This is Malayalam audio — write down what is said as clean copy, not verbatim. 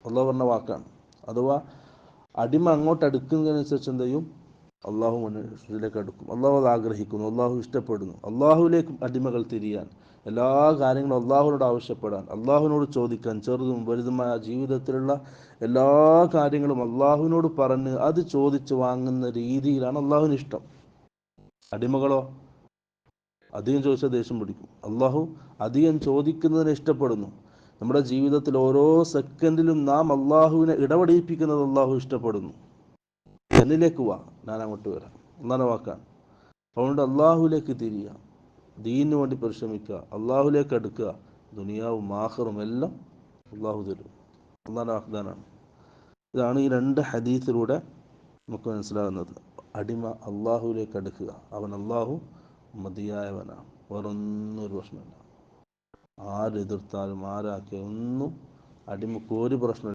അള്ളാഹു പറഞ്ഞ വാക്കാണ്. അഥവാ അടിമ അങ്ങോട്ട് അടുക്കുന്നതിനനുസരിച്ച് എന്ത് ചെയ്യും? അള്ളാഹു മനുഷ്യരിലേക്ക് അടുക്കും. അള്ളാഹു അത് ആഗ്രഹിക്കുന്നു, അള്ളാഹു ഇഷ്ടപ്പെടുന്നു. അള്ളാഹുവിലേക്ക് അടിമകൾ തിരിയാൻ, എല്ലാ കാര്യങ്ങളും അള്ളാഹുവിനോട് ആവശ്യപ്പെടാൻ, അള്ളാഹുവിനോട് ചോദിക്കാൻ, ചെറുതും വലുതുമായ ജീവിതത്തിലുള്ള എല്ലാ കാര്യങ്ങളും അള്ളാഹുവിനോട് പറഞ്ഞ് അത് ചോദിച്ച് വാങ്ങുന്ന രീതിയിലാണ് അള്ളാഹുവിന് ഇഷ്ടം. അടിമകളോ അധികം ചോദിച്ചാൽ ദേഷ്യം പിടിക്കും. അള്ളാഹു അധികം ചോദിക്കുന്നതിനെ ഇഷ്ടപ്പെടുന്നു. നമ്മുടെ ജീവിതത്തിൽ ഓരോ സെക്കൻഡിലും നാം അള്ളാഹുവിനെ ഇടപെടിപ്പിക്കുന്നത് അള്ളാഹു ഇഷ്ടപ്പെടുന്നു. എന്നിലേക്ക് വാ, ഞാൻ അങ്ങോട്ട് വരാം എന്നാണ് വാക്കാണ്. അതുകൊണ്ട് അള്ളാഹുവിലേക്ക് തിരിയുക, ദീനിന് വേണ്ടി പരിശ്രമിക്കുക, അള്ളാഹുലേക്ക് അടുക്കുക. ദുനിയാവും ആഖിറും എല്ലാം അള്ളാഹു തരും. അള്ളാഹുവിൻ്റെ വാഗ്ദാനാണ്. ഇതാണ് ഈ രണ്ട് ഹദീസിലൂടെ നമുക്ക് മനസ്സിലാകുന്നത്. അടിമ അള്ളാഹുവിലേക്ക് അടുക്കുക, അവൻ അള്ളാഹു മതിയായവനാണ്. വേറൊന്നും ഒരു പ്രശ്നമില്ല. ആരെതിർത്താലും ആരാക്കിയ ഒന്നും അടിമക്ക് ഒരു പ്രശ്നമില്ല.